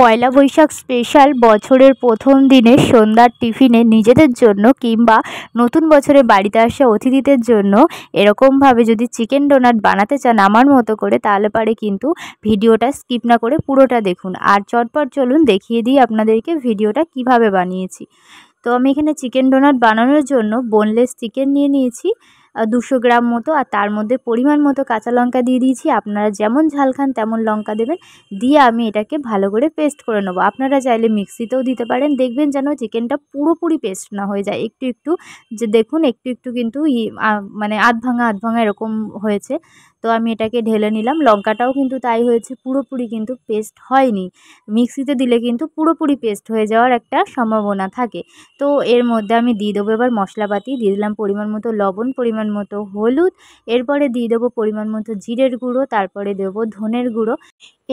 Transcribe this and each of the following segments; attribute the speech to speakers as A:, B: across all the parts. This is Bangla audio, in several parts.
A: পয়লা বৈশাখ স্পেশাল বছরের প্রথম দিনে সন্ধ্যার টিফিনে নিজেদের জন্য কিংবা নতুন বছরে বাড়িতে আসা অতিথিদের জন্য এরকমভাবে যদি চিকেন ডোনাট বানাতে চান আমার মতো করে, তাহলে পারে কিন্তু ভিডিওটা স্কিপ না করে পুরোটা দেখুন। আর চটপট চলুন দেখিয়ে দিই আপনাদেরকে ভিডিওটা কিভাবে বানিয়েছি। তো আমি এখানে চিকেন ডোনাট বানানোর জন্য বোনলেস চিকেন নিয়ে নিয়েছি 200 গ্রাম মতো, আর তার মধ্যে পরিমাণ মতো কাঁচা লঙ্কা দিয়ে দিয়েছি। আপনারা যেমন ঝাল খান তেমন লঙ্কা দেবেন। দিয়ে আমি এটাকে ভালো করে পেস্ট করে নেবো। আপনারা চাইলে মিক্সিতেও দিতে পারেন, দেখবেন যেন চিকেনটা পুরোপুরি পেস্ট না হয়ে যায়, একটু একটু, যে দেখুন একটু একটু কিন্তু মানে আধ ভাঙা এরকম হয়েছে। তো আমি এটাকে ঢেলে নিলাম। লঙ্কাটাও কিন্তু তাই হয়েছে, পুরোপুরি কিন্তু পেস্ট হয়নি। মিক্সিতে দিলে কিন্তু পুরোপুরি পেস্ট হয়ে যাওয়ার একটা সম্ভাবনা থাকে। তো এর মধ্যে আমি দিয়ে দেবো এবার মশলাপাতি। দিয়ে দিলাম পরিমাণ মতো লবণ, পরিমাণ মতো হলুদ, এরপরে দিয়ে দেবো পরিমাণ মতো জিরের গুঁড়ো, তারপরে দেবো ধনের গুঁড়ো,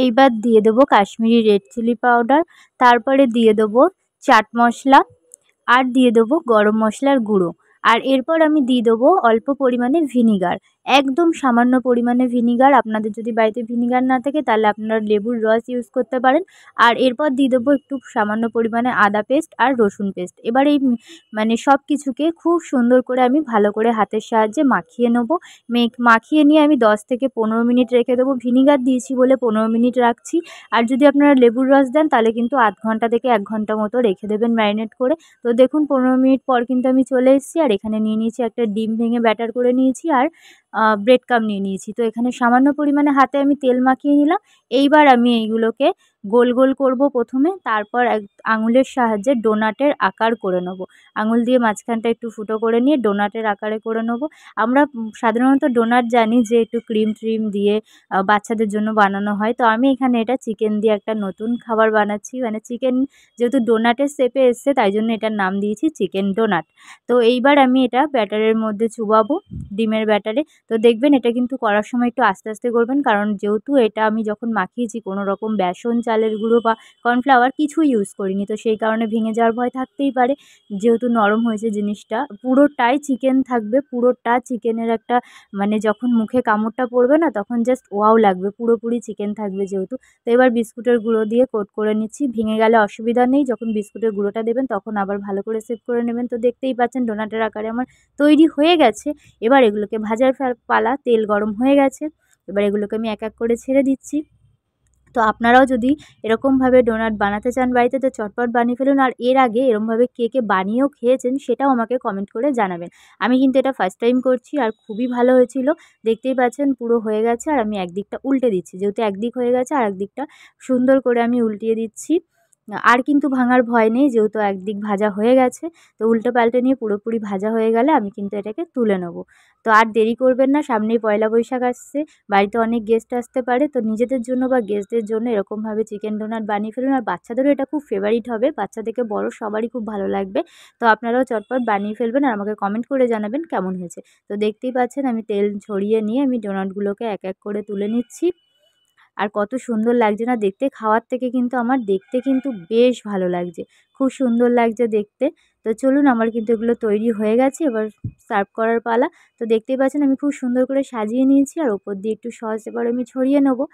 A: এইবার দিয়ে দেবো কাশ্মীরি রেড চিলি পাউডার, তারপরে দিয়ে দেবো চাট মশলা, আর দিয়ে দেবো গরম মশলার গুঁড়ো। আর এরপর আমি দিয়ে দেবো অল্প পরিমাণে ভিনিগার, একদম সামান্য পরিমাণে ভিনিগার। আপনাদের যদি বাড়িতে ভিনিগার না থাকে তাহলে আপনারা লেবুর রস ইউজ করতে পারেন। আর এরপর দিয়ে দেবো একটু সামান্য পরিমাণে আদা পেস্ট আর রসুন পেস্ট। এবার এই মানে সব কিছুকে খুব সুন্দর করে আমি ভালো করে হাতের সাহায্যে মাখিয়ে নেবো। মাখিয়ে নিয়ে আমি 10 থেকে 15 মিনিট রেখে দেবো। ভিনিগার দিয়েছি বলে 15 মিনিট রাখছি। আর যদি আপনারা লেবুর রস দেন তাহলে কিন্তু আধ ঘন্টা থেকে 1 ঘন্টা মতো রেখে দেবেন ম্যারিনেট করে। তো দেখুন 15 মিনিট পর কিন্তু আমি চলে এসেছি। আর এখানে নিয়ে নিয়েছি একটা ডিম ভেঙে ব্যাটার করে নিয়েছি, আর ব্রেড ক্রাম্ব নিয়ে নিয়েছি। তো এখানে সামান্য পরিমাণে হাতে আমি তেল মাখিয়ে নিলাম। এইবার আমি এইগুলোকে গোল গোল করব প্রথমে, তারপর আঙুলের সাহায্যে ডোনাটের আকার করে নেব। আঙুল দিয়ে মাঝখানটা একটু ফুটো করে নিয়ে ডোনাটের আকারে করে নেব। আমরা সাধারণত ডোনাট জানি যে একটু ক্রিম ট্রিম দিয়ে বাচ্চাদের জন্য বানানো হয়। তো আমি এখানে এটা চিকেন দিয়ে একটা নতুন খাবার বানাচ্ছি। মানে চিকেন যেহেতু ডোনাটের শেপে এসছে তাই জন্য এটার নাম দিয়েছি চিকেন ডোনাট। তো এইবার আমি এটা ব্যাটারের মধ্যে চুবাবো, ডিমের ব্যাটারে। তো দেখবেন এটা কিন্তু করার সময় একটু আস্তে আস্তে করবেন, কারণ যেহেতু এটা আমি যখন মাখিয়েছি কোনো রকম বেসন, চালের গুঁড়ো বা কর্নফ্লাওয়ার কিছুই ইউজ করিনি, তো সেই কারণে ভেঙে যাওয়ার ভয় থাকতেই পারে। যেহেতু নরম হয়েছে জিনিসটা, পুরোটাই চিকেন থাকবে, পুরোটা চিকেনের একটা মানে যখন মুখে কামড়টা পড়বে না তখন জাস্ট ওয়াও লাগবে, পুরোপুরি চিকেন থাকবে যেহেতু। তো এবার বিস্কুটের গুঁড়ো দিয়ে কোট করে নিচ্ছি। ভেঙে গেলে অসুবিধা নেই, যখন বিস্কুটের গুঁড়োটা দেবেন তখন আবার ভালো করে সেট করে নেবেন। তো দেখতেই পাচ্ছেন ডোনাটের আকারে আমার তৈরি হয়ে গেছে। এবার এগুলোকে ভাজার পালা, তেল গরম হয়ে গেছে। এবার এগুলোকে আমি এক এক করে ছেড়ে দিচ্ছি। তো আপনারাও যদি এরকমভাবে ডোনাট বানাতে চান বাড়িতে তো চটপট বানিয়ে ফেলুন। আর এর আগে এরমভাবে কে কে বানিয়েও খেয়েছেন সেটাও আমাকে কমেন্ট করে জানাবেন। আমি কিন্তু এটা ফার্স্ট টাইম করছি আর খুবই ভালো হয়েছিল। দেখতেই পাচ্ছেন পুরো হয়ে গেছে। আর আমি একদিকটা উল্টে দিচ্ছি, যেহেতু একদিক হয়ে গেছে আর একদিকটা সুন্দর করে আমি উল্টিয়ে দিচ্ছি। আর কিন্তু ভাঙার ভয় নেই, যেহেতু একদিক ভাজা হয়ে গেছে। তো উল্টে পাল্টে নিয়ে পুরোপুরি ভাজা হয়ে গেলে আমি কিন্তু এটাকে তুলে নেব। তো আর দেরি করবেন না, সামনেই পয়লা বৈশাখ আসছে, বাড়িতে অনেক গেস্ট আসতে পারে। তো নিজেদের জন্য বা গেস্টদের জন্য এরকমভাবে চিকেন ডোনাট বানিয়ে ফেলুন। আর বাচ্চাদেরও এটা খুব ফেভারিট হবে, বাচ্চা থেকে বড় সবারই খুব ভালো লাগবে। তো আপনারাও চটপট বানিয়ে ফেলবেন আর আমাকে কমেন্ট করে জানাবেন কেমন হয়েছে। তো দেখতেই পাচ্ছেন আমি তেল ছড়িয়ে নিয়ে আমি ডোনাটগুলোকে এক এক করে তুলে নিচ্ছি। আর কত সুন্দর লাগছে না দেখতে, খাওয়ার থেকে কিন্তু আমার দেখতে কিন্তু বেশ ভালো লাগছে, খুব সুন্দর লাগছে দেখতে। তো চলুন আমার কিন্তু এগুলো তৈরি হয়ে গেছে, এবার সার্ভ করার পালা। তো দেখতেই পাচ্ছেন আমি খুব সুন্দর করে সাজিয়ে নিয়েছি, আর ওপর দিয়ে একটু সস এবার আমি ছড়িয়ে নেবো।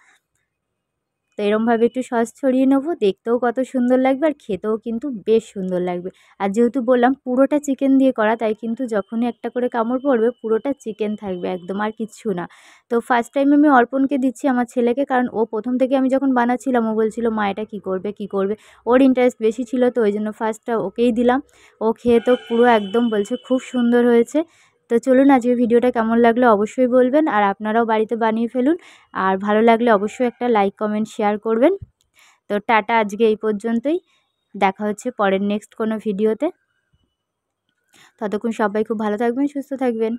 A: তো এরমভাবে একটু সস ছড়িয়ে নেবো, দেখতেও কত সুন্দর লাগবে আর খেতেও কিন্তু বেশ সুন্দর লাগবে। আর যেহেতু বললাম পুরোটা চিকেন দিয়ে করা, তাই কিন্তু যখনই একটা করে কামড় পড়বে পুরোটা চিকেন থাকবে একদম, আর কিচ্ছু না। তো ফার্স্ট টাইম আমি অর্পণকে দিচ্ছি, আমার ছেলেকে, কারণ ও প্রথম থেকে আমি যখন বানাচ্ছিলাম ও বলছিল মা এটা কী করবে কী করবে, ওর ইন্টারেস্ট বেশি ছিল, তো ওই জন্য ফার্স্টটা ওকেই দিলাম। ও খেয়ে তো পুরো একদম বলছে খুব সুন্দর হয়েছে। তো চলুন আজকের ভিডিওটা কেমন লাগলো অবশ্যই বলবেন, আর আপনারাও বাড়িতে বানিয়ে ফেলুন। আর ভালো লাগলে অবশ্যই একটা লাইক, কমেন্ট, শেয়ার করবেন। তো টাটা, আজকে এই পর্যন্তই। দেখা হচ্ছে পরের নেক্সট কোনো ভিডিওতে। ততক্ষণ সবাই খুব ভালো থাকবেন, সুস্থ থাকবেন।